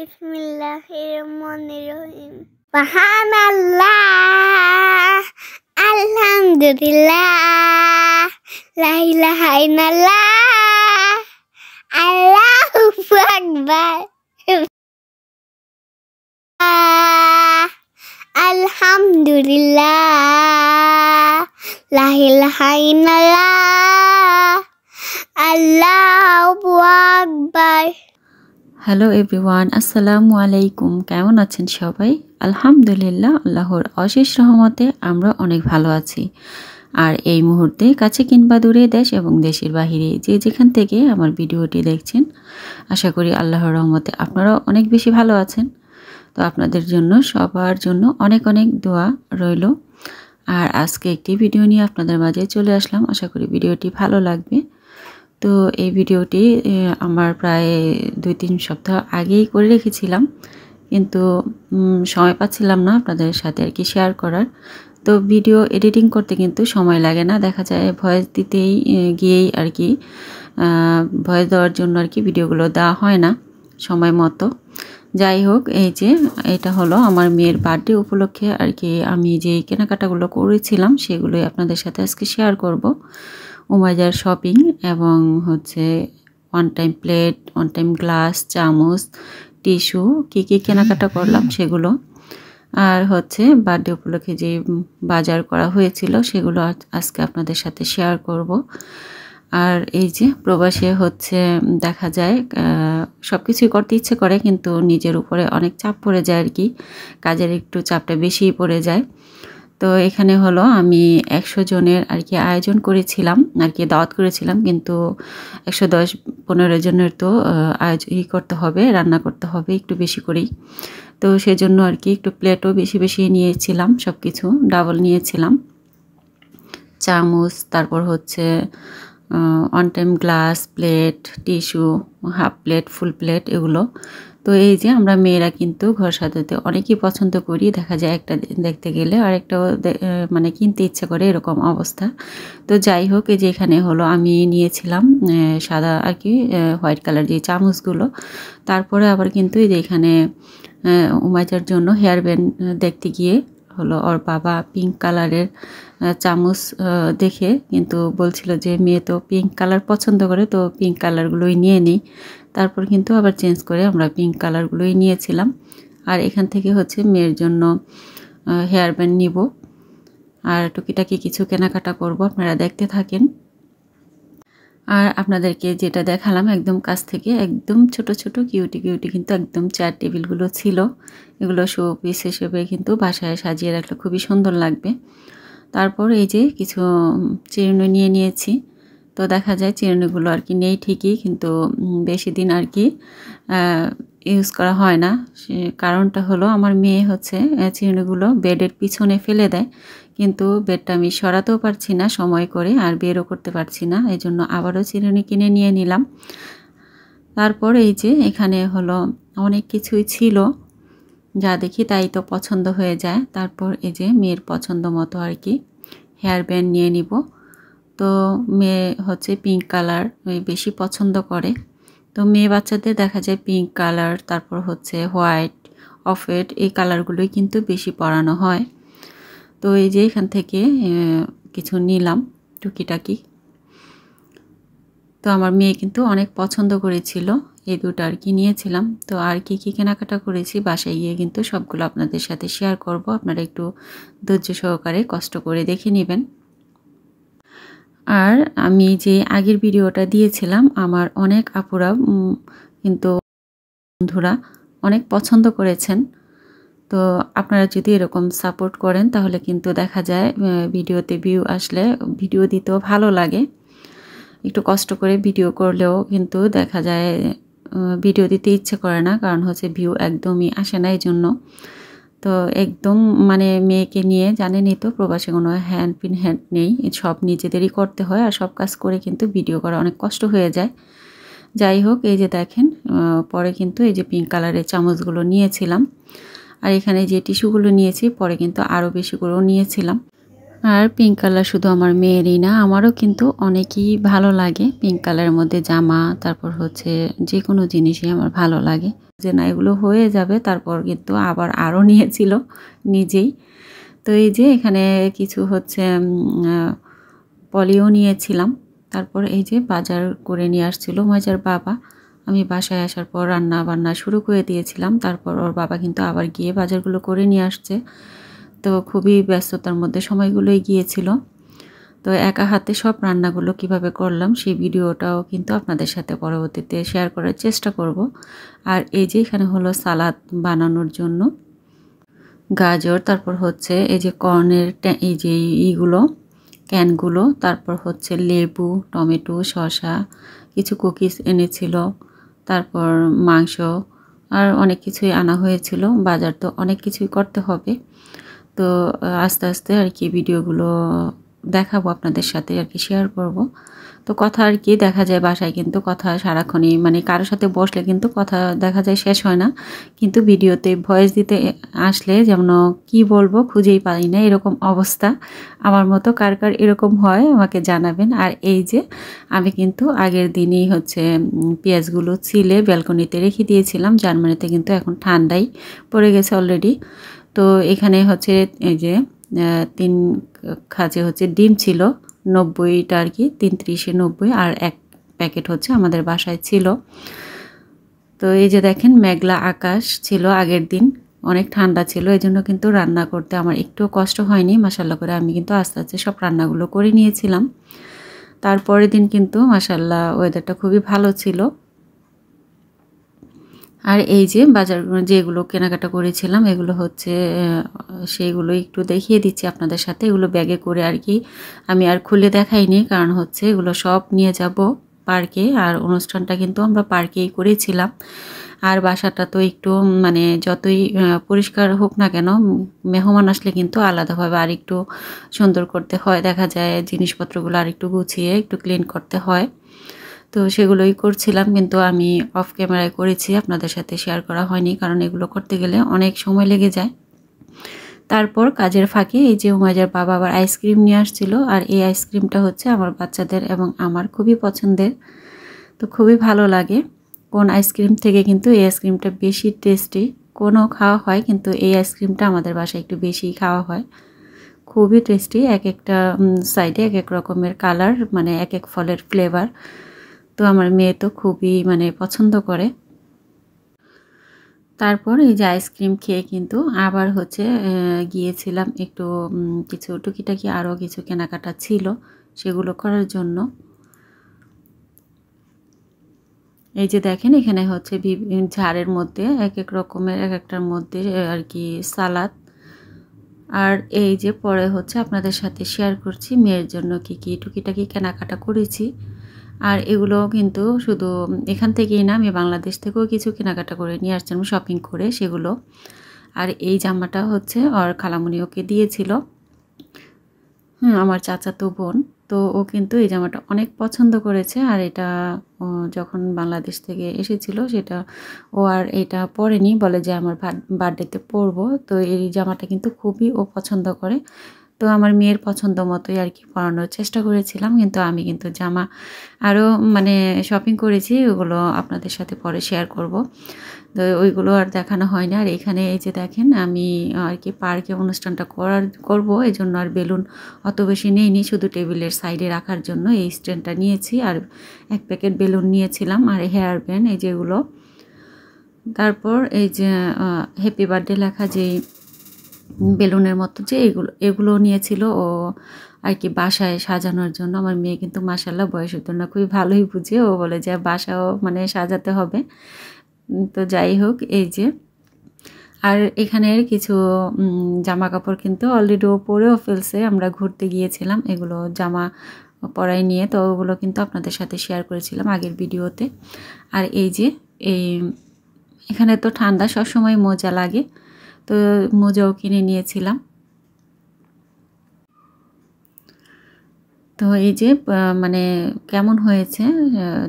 Bismillahirrahmanirrahim. Subhanallah, alhamdulillah, la ilaha illallah, Allahu Akbar. Alhamdulillah, la ilaha illallah, Allahu Akbar. Hello everyone, আসসালামু আলাইকুম। কেমন আছেন সবাই? আলহামদুলিল্লাহ, আল্লাহর অশেষ রহমতে আমরা অনেক ভালো আছি। আর এই মুহূর্তে কাছে কিংবা দূরে, দেশ এবং দেশের বাহিরে যে যেখান থেকে আমার ভিডিওটি দেখছেন, আশা করি আল্লাহর রহমতে আপনারাও অনেক বেশি ভালো আছেন। তো আপনাদের জন্য সবার জন্য অনেক অনেক দোয়া রইল। আর আজকে একটি ভিডিও নিয়ে আপনাদের মাঝে চলে আসলাম। আশা করি ভিডিওটি ভালো লাগবে। তো এই ভিডিওটি আমার প্রায় 2-3 সপ্তাহ আগেই করে রেখেছিলাম, কিন্তু সময় পাচ্ছিলাম না আপনাদের সাথে আর কি শেয়ার করার। তো ভিডিও এডিটিং করতে কিন্তু সময় লাগে না, দেখা যায় ভয়েস দিতেই গিয়েই আর কি ভয়েস দেওয়ার জন্য আর কি ভিডিওগুলো দেওয়া হয় না সময় মতো। যাই হোক, এই যে এটা হলো আমার মেয়ের বার্থডে উপলক্ষে আর কি আমি যে কেনাকাটাগুলো করেছিলাম সেগুলোই আপনাদের সাথে আজকে শেয়ার করব। উমাইজার শপিং এবং হচ্ছে one time plate, one time glass, চামচ, টিস্যু কী কী কেনাকাটা করলাম সেগুলো, আর হচ্ছে বার্থডে উপলক্ষে যে বাজার করা হয়েছিল সেগুলো আজকে আপনাদের সাথে শেয়ার করব। আর এই যে প্রবাসে হচ্ছে দেখা যায় সব কিছুই করতে ইচ্ছে করে, কিন্তু নিজের উপরে অনেক চাপ পড়ে যায় আর কি, কাজের একটু চাপটা বেশিই পড়ে যায়। তো এখানে হলো আমি 100 জনের আর কি আয়োজন করেছিলাম আর কি, দাওয়াত করেছিলাম, কিন্তু 110-15 জনের তো করতে হবে, রান্না করতে হবে একটু বেশি করেই। তো সেজন্য আর কি একটু প্লেটও বেশি বেশি নিয়েছিলাম, সব কিছু ডাবল নিয়েছিলাম। চামচ, তারপর হচ্ছে one time glass, plate, tissue, half plate, full plate, এগুলো। তো এই যে আমরা মেয়েরা কিন্তু ঘর সাজাতে অনেকই পছন্দ করি, দেখা যায় একটা দেখতে গেলে আরেকটাও মানে কিনতে ইচ্ছে করে, এরকম অবস্থা। তো যাই হোক, এই যে এখানে হলো আমি নিয়েছিলাম সাদা আর কি হোয়াইট কালার যে চামচগুলো। তারপরে আবার কিন্তু এই যে এখানে উমাইজার জন্য হেয়ার ব্যান্ড দেখতে গিয়ে হলো ওর বাবা পিঙ্ক কালারের চামচ দেখে কিন্তু বলছিল যে মেয়ে তো পিঙ্ক কালার পছন্দ করে, তো পিঙ্ক কালারগুলোই নিয়ে নিই। তারপর কিন্তু আবার চেঞ্জ করে আমরা পিঙ্ক কালারগুলোই নিয়েছিলাম। আর এখান থেকে হচ্ছে মেয়ের জন্য হেয়ার ব্যান্ড নিব, আর টুকিটাকি কিছু কেনাকাটা করব, আপনারা দেখতে থাকেন। আর আপনাদেরকে যেটা দেখালাম একদম কাছ থেকে, একদম ছোট ছোট কিউটি কিউটি কিন্তু একদম চেয়ার টেবিলগুলো ছিল। এগুলো শো পিস হিসেবে কিন্তু বাসায় সাজিয়ে রাখলে খুবই সুন্দর লাগবে। তারপর এই যে কিছু চিরুনি নিয়ে নিয়েছি। তো দেখা যায় চিরুনিগুলো আর কি নেই ঠিকই, কিন্তু বেশি দিন আর কি ইউজ করা হয় না। কারণটা হলো আমার মেয়ে হচ্ছে চিরুনিগুলো বেডের পিছনে ফেলে দেয়, কিন্তু বেডটা আমি সরাতেও পারছি না সময় করে, আর বেরও করতে পারছি না, এই জন্য আবারও চিরুনি কিনে নিয়ে নিলাম। তারপর এই যে এখানে হলো অনেক কিছুই ছিল, যা দেখি তাই তো পছন্দ হয়ে যায়। তারপর এই যে মেয়ের পছন্দ মতো আর কি হেয়ার ব্যান্ড নিয়ে নিব। তো মেয়ে হচ্ছে পিঙ্ক কালার বেশি পছন্দ করে, তো মেয়ে বাচ্চাদের দেখা যায় পিঙ্ক কালার, তারপর হচ্ছে হোয়াইট, অফ হোয়াইট, এই কালারগুলোই কিন্তু বেশি পরানো হয়। তো এই যে এখান থেকে কিছু নিলাম টুকিটাকি। তো আমার মেয়ে কিন্তু অনেক পছন্দ করেছিল, এই দুটো আর কি নিয়েছিলাম। তো আর কি কি কেনাকাটা করেছি বাসায় গিয়ে কিন্তু সবগুলো আপনাদের সাথে শেয়ার করব, আপনারা একটু ধৈর্য সহকারে কষ্ট করে দেখে নেবেন। আর আমি যে আগের ভিডিওটা দিয়েছিলাম, আমার অনেক আপুরা কিন্তু বন্ধুরা অনেক পছন্দ করেছেন। তো আপনারা যদি এরকম সাপোর্ট করেন তাহলে কিন্তু দেখা যায় ভিডিওতে ভিউ আসলে ভিডিও দিতেও ভালো লাগে। একটু কষ্ট করে ভিডিও করলেও কিন্তু দেখা যায় ভিডিও দিতে ইচ্ছে করে না, কারণ হচ্ছে ভিউ একদমই আসে না এই জন্য। তো একদম মানে মেয়েকে নিয়ে জানেনই তো, প্রবাসে কোনো হ্যান্ড পিন হ্যান্ড নেই, সব নিজেদেরই করতে হয়, আর সব কাজ করে কিন্তু ভিডিও করা অনেক কষ্ট হয়ে যায়। যাই হোক, এই যে দেখেন পরে কিন্তু এই যে পিঙ্ক কালারের চামচগুলো নিয়েছিলাম, আর এখানে যে টিস্যুগুলো নিয়েছি পরে কিন্তু আরও বেশি করেও নিয়েছিলাম। আর পিঙ্ক কালার শুধু আমার মেয়েরই না, আমারও কিন্তু অনেকই ভালো লাগে পিঙ্ক কালারের মধ্যে জামা, তারপর হচ্ছে যে কোনো জিনিসই আমার ভালো লাগে। যে না এগুলো হয়ে যাবে, তারপর কিন্তু আবার আরও নিয়েছিল নিজেই। তো এই যে এখানে কিছু হচ্ছে পলিও নিয়েছিলাম। তারপর এই যে বাজার করে নিয়ে আসছিল মজার বাবা। আমি বাসায় আসার পর রান্না বান্না শুরু করে দিয়েছিলাম, তারপর ওর বাবা কিন্তু আবার গিয়ে বাজারগুলো করে নিয়ে আসছে। তো খুবই ব্যস্ততার মধ্যে সময়গুলোই গিয়েছিল। তো একা হাতে সব রান্নাগুলো কিভাবে করলাম সেই ভিডিওটাও কিন্তু আপনাদের সাথে পরবর্তীতে শেয়ার করার চেষ্টা করব। আর এই যে এখানে হলো সালাদ বানানোর জন্য গাজর, তারপর হচ্ছে এই যে কর্নের এই যে ইগুলো ক্যানগুলো, তারপর হচ্ছে লেবু, টমেটো, শসা, কিছু কুকিজ এনেছিল, তারপর মাংস আর অনেক কিছুই আনা হয়েছিল। বাজার তো অনেক কিছুই করতে হবে। তো আস্তে আস্তে আর কি ভিডিওগুলো দেখাবো আপনাদের সাথে, আর কি শেয়ার করব। তো কথা আর কি দেখা যায় বাসায় কিন্তু কথা সারাক্ষণই মানে কারোর সাথে বসলে কিন্তু কথা দেখা যায় শেষ হয় না, কিন্তু ভিডিওতে ভয়েস দিতে আসলে যেমন কি বলবো খুঁজেই পাই না, এরকম অবস্থা। আমার মতো কার কার এরকম হয় আমাকে জানাবেন। আর এই যে আমি কিন্তু আগের দিনই হচ্ছে পেঁয়াজগুলো ছিলে ব্যালকনিতে রেখে দিয়েছিলাম। জার্মানিতে কিন্তু এখন ঠান্ডাই পড়ে গেছে অলরেডি। তো এখানে হচ্ছে এই যে 3 খাঁচে হচ্ছে ডিম ছিল, 90টা আর কি, 3 × 90, আর 1 প্যাকেট হচ্ছে আমাদের বাসায় ছিল। তো এই যে দেখেন মেঘলা আকাশ ছিল আগের দিন, অনেক ঠান্ডা ছিল, এই জন্য কিন্তু রান্না করতে আমার একটু কষ্ট হয়নি। মাশাল্লাহ করে আমি কিন্তু আস্তে আস্তে সব রান্নাগুলো করে নিয়েছিলাম। তারপরের দিন কিন্তু মাশাল্লাহ ওয়েদারটা খুবই ভালো ছিল। আর এই যে বাজার যেগুলো কেনাকাটা করেছিলাম এগুলো হচ্ছে সেইগুলো একটু দেখিয়ে দিচ্ছি আপনাদের সাথে। এগুলো ব্যাগে করে আর কি আমি আর খুলে দেখাইনি, কারণ হচ্ছে এগুলো সব নিয়ে যাব পার্কে। আর অনুষ্ঠানটা কিন্তু আমরা পার্কেই করেছিলাম। আর বাসাটা তো একটু মানে যতই পরিষ্কার হোক না কেন, মেহমান আসলে কিন্তু আলাদাভাবে আর একটু সুন্দর করতে হয়, দেখা যায় জিনিসপত্রগুলো আর একটু গুছিয়ে একটু ক্লিন করতে হয়। তো সেগুলোই করছিলাম, কিন্তু আমি অফ ক্যামেরায় করেছি, আপনাদের সাথে শেয়ার করা হয়নি, কারণ এগুলো করতে গেলে অনেক সময় লেগে যায়। তারপর কাজের ফাঁকে এই যে উমাইজার বাবা আবার আইসক্রিম নিয়ে আসছিল, আর এই আইসক্রিমটা হচ্ছে আমার বাচ্চাদের এবং আমার খুবই পছন্দের। তো খুবই ভালো লাগে। কোন আইসক্রিম থেকে কিন্তু এই আইসক্রিমটা বেশি টেস্টি, কোনো খাওয়া হয় কিন্তু এই আইসক্রিমটা আমাদের বাসায় একটু বেশি খাওয়া হয়। খুবই টেস্টি, এক একটা সাইডে এক এক রকমের কালার, মানে এক এক ফলের ফ্লেভার। তো আমার মেয়ে তো খুবই মানে পছন্দ করে। তারপর এই যে আইসক্রিম খেয়ে কিন্তু আবার হচ্ছে গিয়েছিলাম একটু কিছু টুকিটাকি আরও কিছু কেনাকাটা ছিল সেগুলো করার জন্য। এই যে দেখেন এখানে হচ্ছে ঝাড়ের মধ্যে এক এক রকমের এক একটার মধ্যে আর কি সালাদ। আর এই যে পরে হচ্ছে আপনাদের সাথে শেয়ার করছি মেয়ের জন্য কি কি টুকিটাকি কেনাকাটা করেছি। আর এগুলো কিন্তু শুধু এখান থেকেই না, আমি বাংলাদেশ থেকেও কিছু কেনাকাটা করে নিয়ে আসছিলাম শপিং করে সেগুলো। আর এই জামাটা হচ্ছে ওর খালামণি ওকে দিয়েছিল, আমার চাচাতো বোন। তো ও কিন্তু এই জামাটা অনেক পছন্দ করেছে। আর এটা যখন বাংলাদেশ থেকে এসেছিল সেটা ও আর এটা পরেনি, বলে যে আমার বার্থডেতে পরবো। তো এই জামাটা কিন্তু খুবই ও পছন্দ করে। তো আমার মেয়ের পছন্দ মতোই আর কি পরানোর চেষ্টা করেছিলাম, কিন্তু আমি কিন্তু জামা আরও মানে শপিং করেছি, ওগুলো আপনাদের সাথে পরে শেয়ার করব। তো ওইগুলো আর দেখানো হয় না। আর এখানে এই যে দেখেন আমি আর কি পার্কে অনুষ্ঠানটা করব, এই জন্য আর বেলুন অত বেশি নেইনি, শুধু টেবিলের সাইডে রাখার জন্য এই স্ট্যান্ডটা নিয়েছি, আর 1 প্যাকেট বেলুন নিয়েছিলাম, আর হেয়ার ব্যান্ড এই যেগুলো। তারপর এই যে হ্যাপি বার্থডে লেখা যে বেলুনের মতো যে এগুলো নিয়েছিল ও আর কি বাসায় সাজানোর জন্য। আমার মেয়ে কিন্তু মাশাল্লাহ বয়সের জন্য খুবই ভালোই বুঝে, ও বলে যে বাসাও মানে সাজাতে হবে। তো যাই হোক এই যে, আর এখানের কিছু জামা কাপড় কিন্তু অলরেডি ও পরেও ফেলছে, আমরা ঘুরতে গিয়েছিলাম এগুলো জামা পরাই নিয়ে, তো ওগুলো কিন্তু আপনাদের সাথে শেয়ার করেছিলাম আগের ভিডিওতে। আর এই যে এখানে তো ঠান্ডা সবসময় মোজা লাগে, তো মোজাও কিনে নিয়েছিলাম। তো এই যে মানে কেমন হয়েছে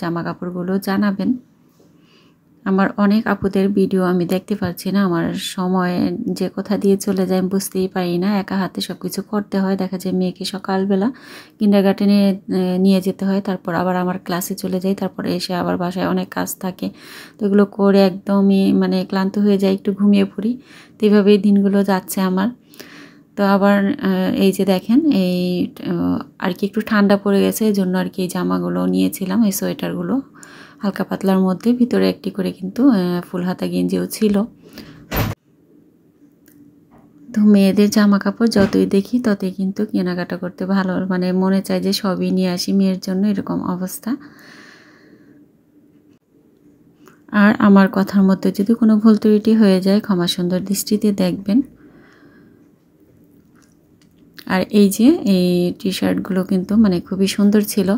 জামা কাপড়গুলো জানাবেন। আমার অনেক আপুদের ভিডিও আমি দেখতে পাচ্ছি না, আমার সময় যে কোথা দিয়ে চলে যায় বুঝতেই পারি না। একা হাতে সব কিছু করতে হয়। দেখা যায় মেয়েকে সকালবেলা কিন্ডারগার্টেনে নিয়ে যেতে হয়, তারপর আবার আমার ক্লাসে চলে যাই, তারপরে এসে আবার বাসায় অনেক কাজ থাকে। তো এগুলো করে একদমই মানে ক্লান্ত হয়ে যায়, একটু ঘুমিয়ে পড়ি। তো এইভাবেই দিনগুলো যাচ্ছে আমার। তো আবার এই যে দেখেন এই আর কি একটু ঠান্ডা পড়ে গেছে, এই জন্য আর কি এই জামাগুলো নিয়েছিলাম, এই সোয়েটারগুলো হালকা পাতলার মধ্যে, ভিতরে একটি করে কিন্তু ফুল হাতা গেঞ্জিও ছিল। তো মেয়েদের জামা কাপড় যতই দেখি ততই কিন্তু কেনাকাটা করতে ভালো মানে মনে চায় যে সবই নিয়ে আসি মেয়ের জন্য, এরকম অবস্থা। আর আমার কথার মধ্যে যদি কোনো ভুল ত্রুটি হয়ে যায় ক্ষমা সুন্দর দৃষ্টিতে দেখবেন। আর এই যে এই টি শার্টগুলো কিন্তু মানে খুবই সুন্দর ছিল।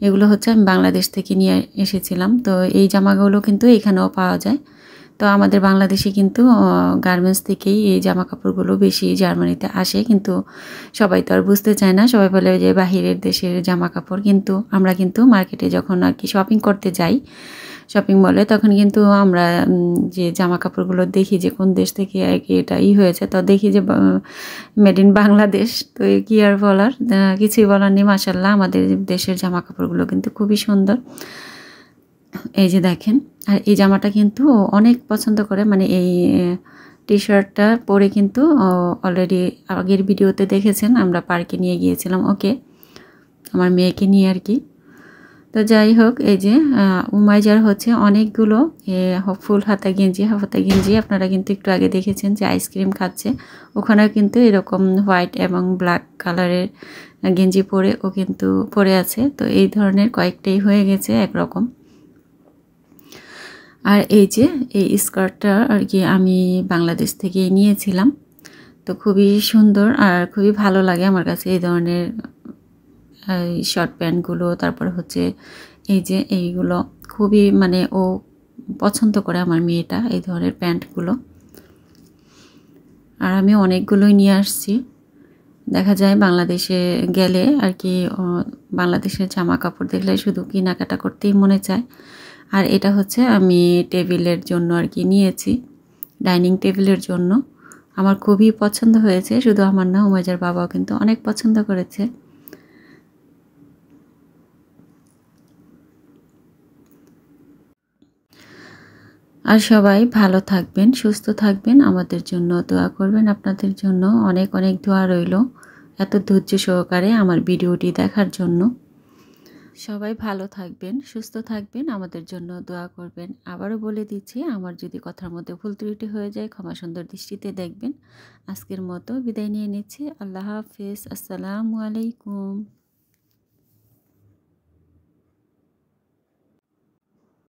এগুলো হচ্ছে আমি বাংলাদেশ থেকে নিয়ে এসেছিলাম। তো এই জামাগুলো কিন্তু এখানেও পাওয়া যায়। তো আমাদের বাংলাদেশে কিন্তু গার্মেন্টস থেকেই এই জামা কাপড়গুলো বেশি জার্মানিতে আসে, কিন্তু সবাই তো আর বুঝতে চায় না। সবাই বলে যে বাহিরের দেশের জামা কাপড়, কিন্তু আমরা কিন্তু মার্কেটে যখন আর কি শপিং করতে যাই শপিং মলে, তখন কিন্তু আমরা যে জামা কাপড়গুলো দেখি যে কোন দেশ থেকে আর কি এটা হয়েছে, তো দেখি যে মেড ইন বাংলাদেশ। তো কি আর বলার, কিছুই বলার নেই। মাশাআল্লাহ আমাদের দেশের জামা কাপড়গুলো কিন্তু খুবই সুন্দর। এই যে দেখেন, আর এই জামাটা কিন্তু অনেক পছন্দ করে, মানে এই টি শার্টটা পরে কিন্তু অলরেডি আগের ভিডিওতে দেখেছেন, আমরা পার্কে নিয়ে গিয়েছিলাম ওকে, আমার মেয়েকে নিয়ে আর কি। তো যাই হোক, এই যে উমাইজার হচ্ছে অনেকগুলো ফুল হাতা গেঞ্জি, হাফ হাতা গেঞ্জি আপনারা কিন্তু একটু আগে দেখেছেন যে আইসক্রিম খাচ্ছে, ওখানেও কিন্তু এরকম হোয়াইট এবং ব্ল্যাক কালারের গেঞ্জি পরে ও কিন্তু পরে আছে। তো এই ধরনের কয়েকটাই হয়ে গেছে একরকম। আর এই যে এই স্কার্টটা আর কি আমি বাংলাদেশ থেকে নিয়েছিলাম। তো খুবই সুন্দর আর খুবই ভালো লাগে আমার কাছে এই ধরনের শর্ট প্যান্টগুলো। তারপর হচ্ছে এই যে এইগুলো খুবই মানে ও পছন্দ করে আমার মেয়েটা এই ধরনের প্যান্টগুলো। আর আমি অনেকগুলোই নিয়ে আসছি। দেখা যায় বাংলাদেশে গেলে আর কি বাংলাদেশের জামা কাপড় দেখলে শুধু কেনাকাটা করতেই মনে চায়। আর এটা হচ্ছে আমি টেবিলের জন্য আর কি নিয়েছি, ডাইনিং টেবিলের জন্য। আমার খুবই পছন্দ হয়েছে, শুধু আমার না, উমাইজার বাবাও কিন্তু অনেক পছন্দ করেছে। আর সবাই ভালো থাকবেন, সুস্থ থাকবেন, আমাদের জন্য দোয়া করবেন। আপনাদের জন্য অনেক অনেক দোয়া রইল এত ধৈর্য সহকারে আমার ভিডিওটি দেখার জন্য। সবাই ভালো থাকবেন, সুস্থ থাকবেন, আমাদের জন্য দোয়া করবেন। আবারও বলে দিচ্ছি, আমার যদি কথার মধ্যে ভুল ত্রুটি হয়ে যায় ক্ষমা সুন্দর দৃষ্টিতে দেখবেন। আজকের মতো বিদায় নিয়ে নিচ্ছি। আল্লাহ হাফেজ। আসসালামু আলাইকুম।